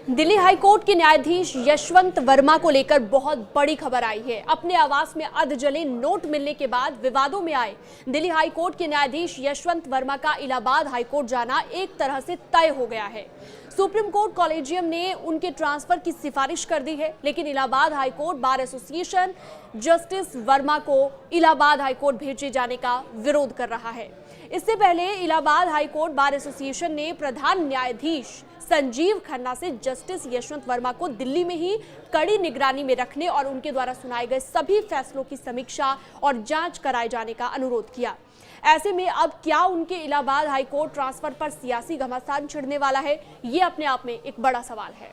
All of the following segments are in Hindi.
दिल्ली हाई कोर्ट के न्यायाधीश यशवंत वर्मा को लेकर बहुत बड़ी खबर आई है। अपने आवास में अधजले नोट मिलने के बाद विवादों में आए दिल्ली हाई कोर्ट के न्यायाधीश यशवंत वर्मा का इलाहाबाद हाई कोर्ट जाना एक तरह से तय हो गया है। सुप्रीम कोर्ट कॉलेजियम ने उनके ट्रांसफर की सिफारिश कर दी है, लेकिन Allahabad high court bar association justice Verma को इलाहाबाद हाई कोर्ट भेजे जाने का विरोध कर रहा है। इससे पहले Allahabad high court bar association ने प्रधान न्यायाधीश संजीव खन्ना से जस्टिस यशवंत वर्मा को दिल्ली में ही कड़ी निगरानी में रखने और उनके द्वारा सुनाए गए सभी फैसलों की समीक्षा और जांच कराए जाने का अनुरोध किया। ऐसे में अब क्या उनके इलाहाबाद हाई कोर्ट ट्रांसफर पर सियासी घमासान छिड़ने वाला है, ये अपने आप में एक बड़ा सवाल है।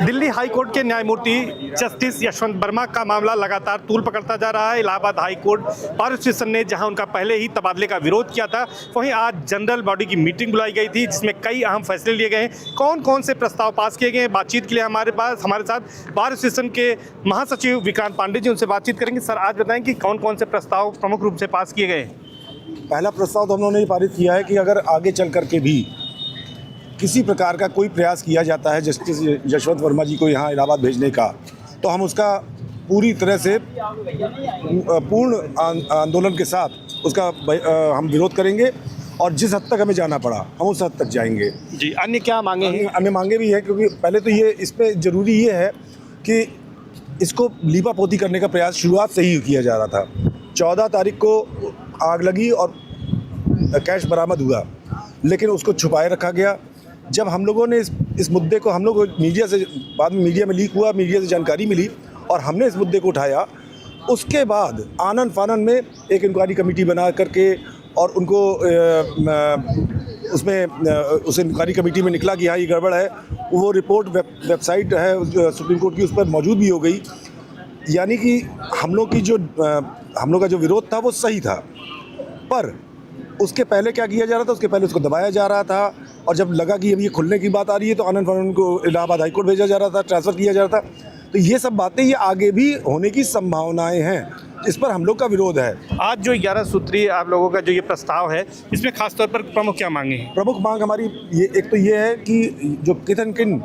दिल्ली हाई कोर्ट के न्यायमूर्ति जस्टिस यशवंत वर्मा का मामला लगातार तूल पकड़ता जा रहा है। Allahabad high court bar association ने जहां उनका पहले ही तबादले का विरोध किया था, वहीं आज जनरल बॉडी की मीटिंग बुलाई गई थी जिसमें कई अहम फैसले लिए गए हैं। कौन कौन से प्रस्ताव पास किए गए हैं, बातचीत के लिए हमारे साथ बार एसोसिएशन के महासचिव विक्रांत पांडे जी, उनसे बातचीत करेंगे। सर, आज बताएं कि कौन कौन से प्रस्ताव प्रमुख रूप से पास किए गए? पहला प्रस्ताव तो हम लोगों ने पारित किया है कि अगर आगे चल करके भी किसी प्रकार का कोई प्रयास किया जाता है जस्टिस यशवंत वर्मा जी को यहाँ इलाहाबाद भेजने का, तो हम उसका पूरी तरह से पूर्ण आंदोलन के साथ उसका हम विरोध करेंगे और जिस हद तक हमें जाना पड़ा हम उस हद तक जाएंगे। जी, अन्य क्या मांगे हैं? अन्य मांगे भी हैं, क्योंकि पहले तो ये इस पर ज़रूरी ये है कि इसको लीपापोती करने का प्रयास शुरुआत से ही किया जा रहा था। 14 तारीख को आग लगी और कैश बरामद हुआ, लेकिन उसको छुपाए रखा गया। जब हम लोगों ने इस मुद्दे को हम लोग मीडिया से बाद में मीडिया में लीक हुआ, मीडिया से जानकारी मिली और हमने इस मुद्दे को उठाया, उसके बाद आनन फानन में एक इंक्वायरी कमेटी बना करके और उनको उस इंक्वायरी कमेटी में निकला कि हाँ ये गड़बड़ है। वो रिपोर्ट वेबसाइट है सुप्रीम कोर्ट की, उस पर मौजूद भी हो गई। यानी कि हम लोग का जो विरोध था वो सही था, पर उसके पहले क्या किया जा रहा था, उसके पहले उसको दबाया जा रहा था। और जब लगा कि अब ये खुलने की बात आ रही है तो आनंद फानन को इलाहाबाद हाई कोर्ट भेजा जा रहा था, ट्रांसफ़र किया जा रहा था। तो ये सब बातें ये आगे भी होने की संभावनाएं हैं, इस पर हम लोग का विरोध है। आज जो 11 सूत्रीय आप लोगों का जो ये प्रस्ताव है, इसमें खासतौर पर प्रमुख क्या मांगे हैं? प्रमुख मांग हमारी एक तो ये है कि जो किन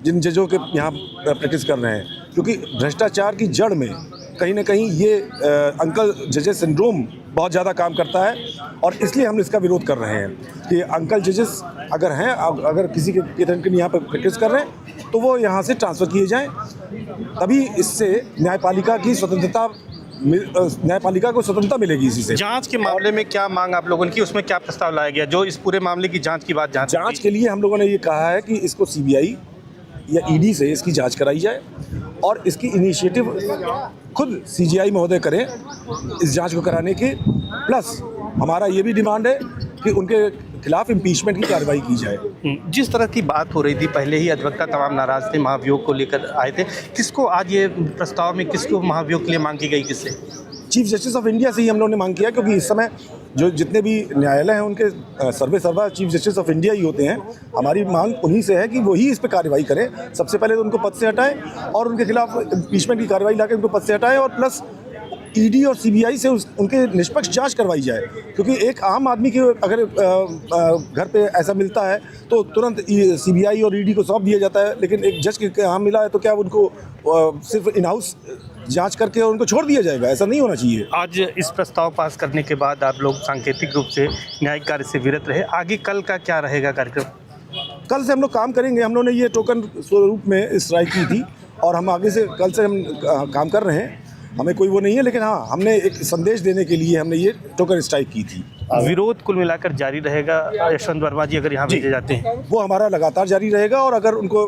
जिन जजों के यहाँ प्रैक्टिस कर रहे हैं, क्योंकि भ्रष्टाचार की जड़ में कहीं ना कहीं ये अंकल जजेस सिंड्रोम बहुत ज़्यादा काम करता है और इसलिए हम इसका विरोध कर रहे हैं कि अंकल जजेस अगर हैं, अगर किसी के किन यहाँ पर प्रैक्टिस कर रहे हैं तो वो यहाँ से ट्रांसफ़र किए जाएं, तभी इससे न्यायपालिका को स्वतंत्रता मिलेगी। इसी से जांच के मामले में क्या मांग आप लोगों की, उसमें क्या प्रस्ताव लाया गया जो इस पूरे मामले की जांच की बात जांच के लिए हम लोगों ने ये कहा है कि इसको सीबीआई या ईडी से इसकी जांच कराई जाए और इसकी इनिशिएटिव खुद सीजीआई महोदय करें इस जांच को कराने की। प्लस हमारा ये भी डिमांड है कि उनके खिलाफ इम्पीचमेंट की कार्रवाई की जाए। जिस तरह की बात हो रही थी, पहले ही अधिवक्ता तमाम नाराज थे, महाभियोग को लेकर आए थे, किसको आज ये प्रस्ताव में किसको महाभियोग के लिए मांग की गई? किससे? चीफ जस्टिस ऑफ इंडिया से ही हम लोगों ने मांग किया, क्योंकि इस समय जो जितने भी न्यायालय हैं उनके सर्वा चीफ जस्टिस ऑफ इंडिया ही होते हैं। हमारी मांग उन्हीं से है कि वही इस पर कार्रवाई करें। सबसे पहले तो उनको पद से हटाएं और उनके खिलाफ इम्पीचमेंट की कार्रवाई लाकर उनको पद से हटाएं और प्लस ईडी और सीबीआई से उनके निष्पक्ष जांच करवाई जाए। क्योंकि एक आम आदमी के अगर घर पे ऐसा मिलता है तो तुरंत सीबीआई और ईडी को सौंप दिया जाता है, लेकिन एक जज के यहाँ मिला है तो क्या उनको सिर्फ इन हाउस जांच करके उनको छोड़ दिया जाएगा? ऐसा नहीं होना चाहिए। आज इस प्रस्ताव पास करने के बाद आप लोग सांकेतिक रूप से न्यायिक कार्य से विरत रहे, आगे कल का क्या रहेगा कार्यक्रम? कल से हम लोग काम करेंगे। हम लोगों ने ये टोकन स्वरूप में स्ट्राइक की थी और हम आगे से कल से हम काम कर रहे हैं। हमें कोई वो नहीं है, लेकिन हाँ, हमने एक संदेश देने के लिए हमने ये टोकन स्ट्राइक की थी। विरोध कुल मिलाकर जारी रहेगा यशवंत वर्मा जी अगर यहाँ भेजे जाते हैं? वो हमारा लगातार जारी रहेगा और अगर उनको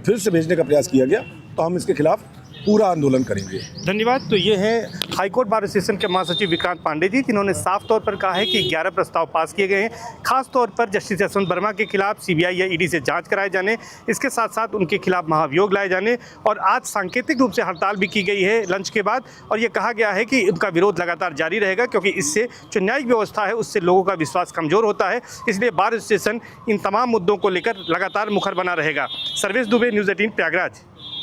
फिर से भेजने का प्रयास किया गया तो हम इसके खिलाफ पूरा आंदोलन करेंगे। धन्यवाद। तो ये है हाईकोर्ट बार एसोसिएशन के महासचिव विक्रांत पांडे जी, जिन्होंने साफ तौर पर कहा है कि 11 प्रस्ताव पास किए गए हैं, खास तौर पर जस्टिस यशवंत वर्मा के खिलाफ सीबीआई या ईडी से जांच कराए जाने, इसके साथ साथ उनके खिलाफ महाभियोग लाए जाने और आज सांकेतिक रूप से हड़ताल भी की गई है लंच के बाद। और ये कहा गया है कि उनका विरोध लगातार जारी रहेगा, क्योंकि इससे जो न्यायिक व्यवस्था है उससे लोगों का विश्वास कमजोर होता है। इसलिए बार एसोसिएशन इन तमाम मुद्दों को लेकर लगातार मुखर बना रहेगा। सर्वेश दुबे, न्यूज़ 18 प्रयागराज।